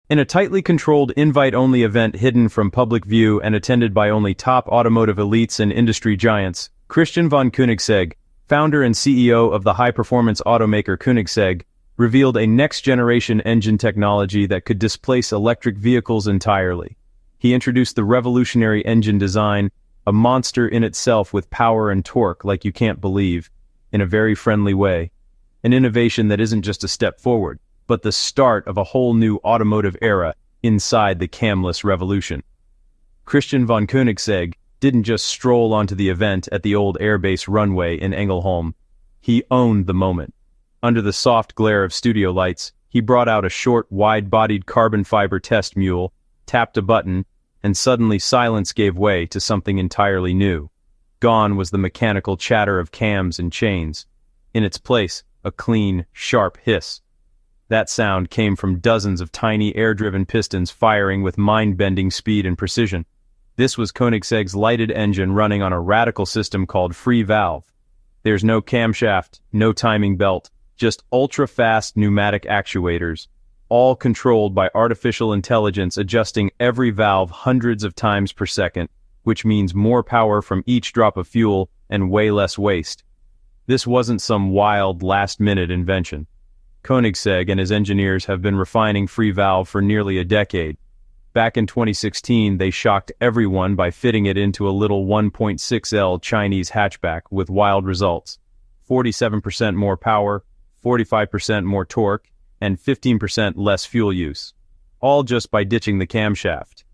In a tightly controlled invite-only event hidden from public view and attended by only top automotive elites and industry giants, Christian von Koenigsegg, founder and CEO of the high-performance automaker Koenigsegg, revealed a next-generation engine technology that could displace electric vehicles entirely. He introduced the revolutionary engine design, a monster in itself with power and torque like you can't believe, in a very friendly way. An innovation that isn't just a step forward, but the start of a whole new automotive era inside the camless revolution. Christian von Koenigsegg didn't just stroll onto the event at the old airbase runway in Engelholm. He owned the moment. Under the soft glare of studio lights, he brought out a short, wide-bodied carbon fiber test mule, tapped a button, and suddenly silence gave way to something entirely new. Gone was the mechanical chatter of cams and chains. In its place, a clean, sharp hiss. That sound came from dozens of tiny air-driven pistons firing with mind-bending speed and precision. This was Koenigsegg's lighted engine running on a radical system called free valve. There's no camshaft, no timing belt, just ultra-fast pneumatic actuators, all controlled by artificial intelligence adjusting every valve hundreds of times per second, which means more power from each drop of fuel and way less waste. This wasn't some wild, last-minute invention. Koenigsegg and his engineers have been refining free valve for nearly a decade. Back in 2016, they shocked everyone by fitting it into a little 1.6L Chinese hatchback with wild results. 47% more power, 45% more torque, and 15% less fuel use. All just by ditching the camshaft.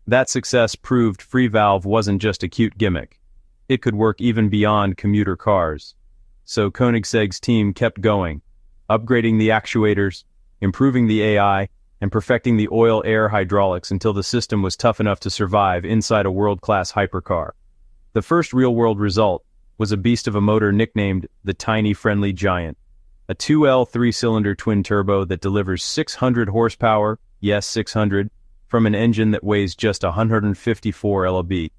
That success proved free valve wasn't just a cute gimmick. It could work even beyond commuter cars. So Koenigsegg's team kept going, upgrading the actuators, improving the AI, and perfecting the oil-air hydraulics until the system was tough enough to survive inside a world-class hypercar. The first real-world result was a beast of a motor nicknamed the Tiny Friendly Giant, a 2L 3-cylinder twin-turbo that delivers 600 horsepower, yes 600, from an engine that weighs just 154 lb.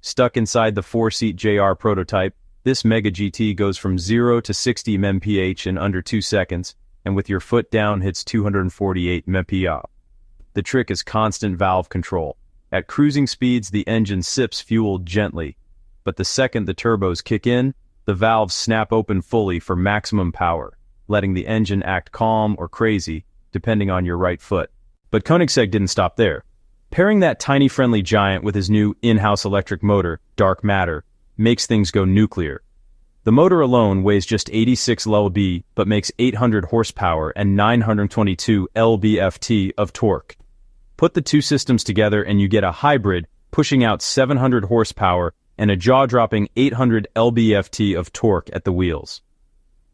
Stuck inside the 4-seat JR prototype, this Mega GT goes from 0 to 60 mph in under 2 seconds, and with your foot down hits 248 mph. The trick is constant valve control. At cruising speeds, the engine sips fuel gently, but the second the turbos kick in, the valves snap open fully for maximum power, letting the engine act calm or crazy, depending on your right foot. But Koenigsegg didn't stop there. Pairing that tiny friendly giant with his new in-house electric motor, Dark Matter, makes things go nuclear. The motor alone weighs just 86 lb, but makes 800 horsepower and 922 lb-ft of torque. Put the two systems together and you get a hybrid pushing out 700 horsepower and a jaw-dropping 800 lb-ft of torque at the wheels.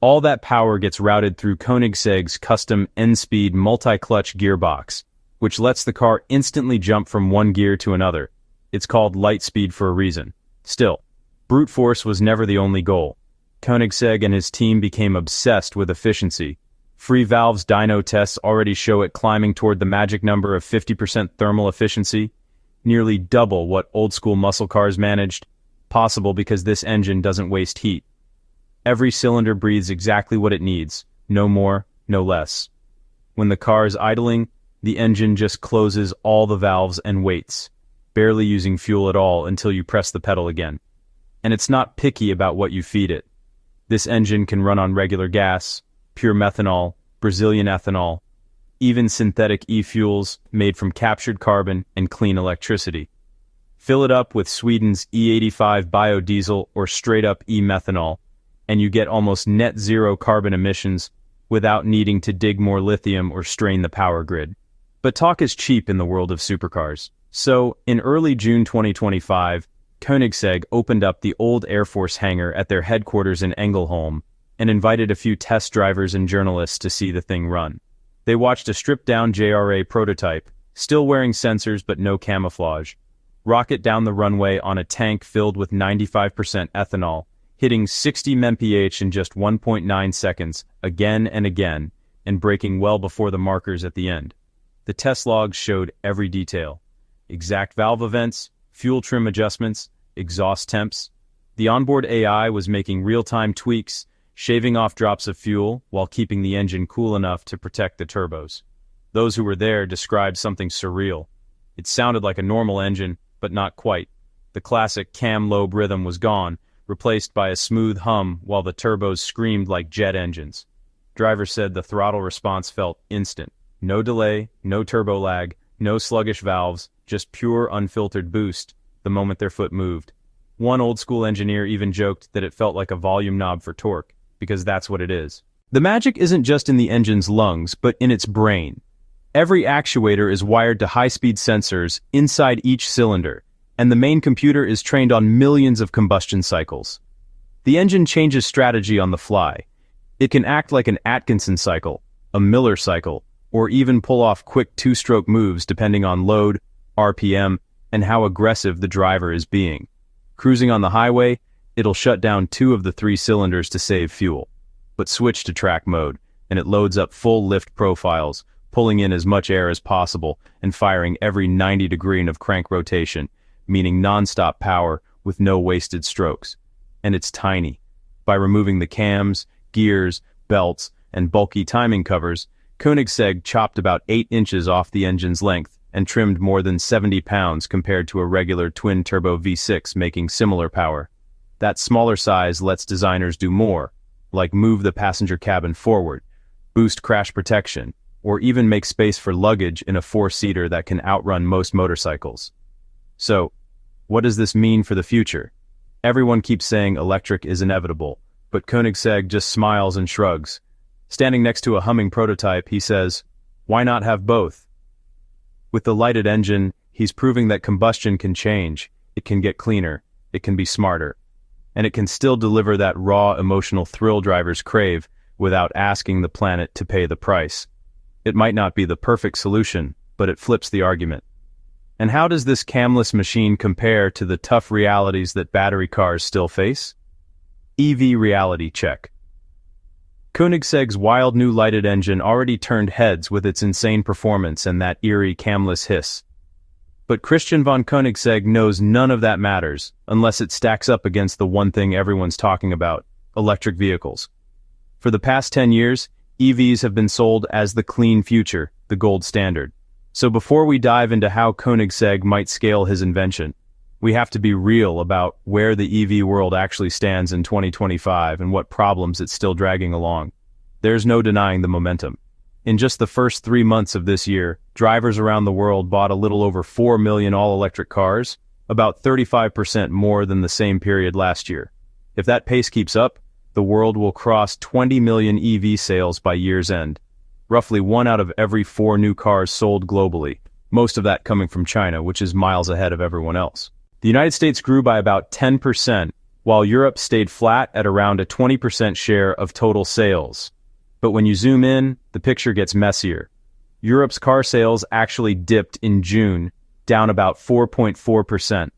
All that power gets routed through Koenigsegg's custom N-speed multi-clutch gearbox, which lets the car instantly jump from one gear to another. It's called light speed for a reason. Still, brute force was never the only goal. Koenigsegg and his team became obsessed with efficiency. Free valve's dyno tests already show it climbing toward the magic number of 50% thermal efficiency, nearly double what old-school muscle cars managed, possible because this engine doesn't waste heat. Every cylinder breathes exactly what it needs, no more, no less. When the car is idling, the engine just closes all the valves and waits, barely using fuel at all until you press the pedal again. And it's not picky about what you feed it. This engine can run on regular gas, pure methanol, Brazilian ethanol, even synthetic e-fuels made from captured carbon and clean electricity. Fill it up with Sweden's E85 biodiesel or straight-up e-methanol, and you get almost net zero carbon emissions without needing to dig more lithium or strain the power grid. But talk is cheap in the world of supercars. So, in early June 2025, Koenigsegg opened up the old Air Force hangar at their headquarters in Engelholm and invited a few test drivers and journalists to see the thing run. They watched a stripped-down JRA prototype, still wearing sensors but no camouflage, rocket down the runway on a tank filled with 95% ethanol, hitting 60 mph in just 1.9 seconds, again and again, and braking well before the markers at the end. The test logs showed every detail. Exact valve events, fuel trim adjustments, exhaust temps. The onboard AI was making real-time tweaks, shaving off drops of fuel while keeping the engine cool enough to protect the turbos. Those who were there described something surreal. It sounded like a normal engine, but not quite. The classic cam lobe rhythm was gone, replaced by a smooth hum while the turbos screamed like jet engines. Drivers said the throttle response felt instant. No delay, no turbo lag, no sluggish valves, just pure unfiltered boost the moment their foot moved. One old-school engineer even joked that it felt like a volume knob for torque, because that's what it is. The magic isn't just in the engine's lungs, but in its brain. Every actuator is wired to high-speed sensors inside each cylinder, and the main computer is trained on millions of combustion cycles. The engine changes strategy on the fly. It can act like an Atkinson cycle, a Miller cycle, or even pull off quick two-stroke moves depending on load, RPM, and how aggressive the driver is being. Cruising on the highway, it'll shut down 2 of the 3 cylinders to save fuel. But switch to track mode, and it loads up full lift profiles, pulling in as much air as possible and firing every 90 degrees of crank rotation, meaning non-stop power with no wasted strokes. And it's tiny. By removing the cams, gears, belts, and bulky timing covers, Koenigsegg chopped about 8 inches off the engine's length and trimmed more than 70 pounds compared to a regular twin-turbo V6 making similar power. That smaller size lets designers do more, like move the passenger cabin forward, boost crash protection, or even make space for luggage in a 4-seater that can outrun most motorcycles. So, what does this mean for the future? Everyone keeps saying electric is inevitable, but Koenigsegg just smiles and shrugs. Standing next to a humming prototype, he says, "Why not have both?" With the lighted engine, he's proving that combustion can change, it can get cleaner, it can be smarter, and it can still deliver that raw emotional thrill drivers crave without asking the planet to pay the price. It might not be the perfect solution, but it flips the argument. And how does this camless machine compare to the tough realities that battery cars still face? EV reality check. Koenigsegg's wild new lighted engine already turned heads with its insane performance and that eerie camless hiss. But Christian von Koenigsegg knows none of that matters unless it stacks up against the one thing everyone's talking about, electric vehicles. For the past 10 years, EVs have been sold as the clean future, the gold standard. So before we dive into how Koenigsegg might scale his invention, we have to be real about where the EV world actually stands in 2025 and what problems it's still dragging along. There's no denying the momentum. In just the first 3 months of this year, drivers around the world bought a little over 4 million all-electric cars, about 35% more than the same period last year. If that pace keeps up, the world will cross 20 million EV sales by year's end. Roughly 1 out of every 4 new cars sold globally, most of that coming from China, which is miles ahead of everyone else. The United States grew by about 10%, while Europe stayed flat at around a 20% share of total sales. But when you zoom in, the picture gets messier. Europe's car sales actually dipped in June, down about 4.4%.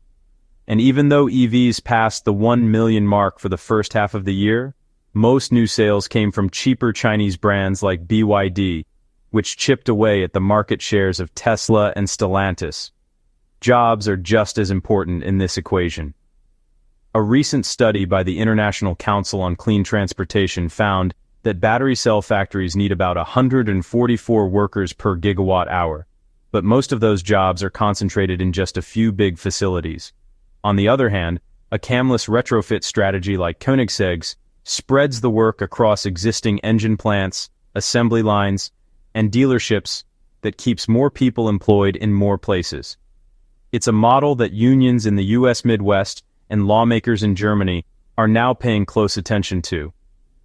And even though EVs passed the 1 million mark for the first half of the year, most new sales came from cheaper Chinese brands like BYD, which chipped away at the market shares of Tesla and Stellantis. Jobs are just as important in this equation. A recent study by the International Council on Clean Transportation found that battery cell factories need about 144 workers per gigawatt hour, but most of those jobs are concentrated in just a few big facilities. On the other hand, a camless retrofit strategy like Koenigsegg's spreads the work across existing engine plants, assembly lines, and dealerships that keeps more people employed in more places. It's a model that unions in the US Midwest and lawmakers in Germany are now paying close attention to.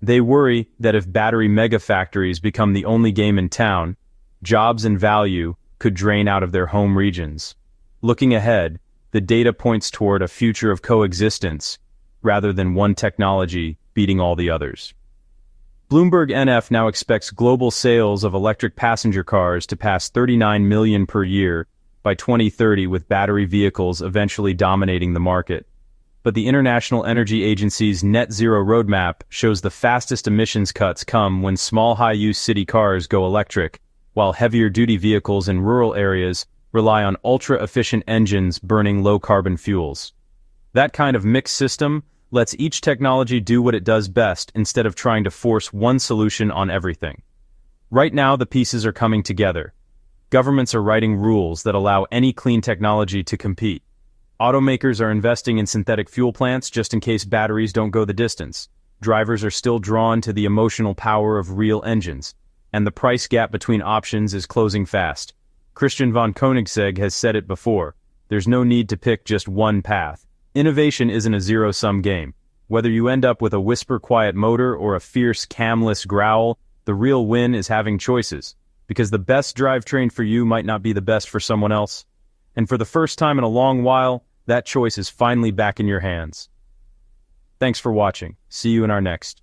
They worry that if battery megafactories become the only game in town, jobs and value could drain out of their home regions. Looking ahead, the data points toward a future of coexistence, rather than one technology beating all the others. Bloomberg NF now expects global sales of electric passenger cars to pass 39 million per year by 2030, with battery vehicles eventually dominating the market. But the International Energy Agency's net zero roadmap shows the fastest emissions cuts come when small high-use city cars go electric, while heavier-duty vehicles in rural areas rely on ultra-efficient engines burning low-carbon fuels. That kind of mixed system lets each technology do what it does best instead of trying to force one solution on everything. Right now, the pieces are coming together. Governments are writing rules that allow any clean technology to compete. Automakers are investing in synthetic fuel plants just in case batteries don't go the distance. Drivers are still drawn to the emotional power of real engines. And the price gap between options is closing fast. Christian von Koenigsegg has said it before. There's no need to pick just one path. Innovation isn't a zero-sum game. Whether you end up with a whisper-quiet motor or a fierce camless growl, the real win is having choices. Because the best drivetrain for you might not be the best for someone else. And for the first time in a long while, that choice is finally back in your hands. Thanks for watching. See you in our next.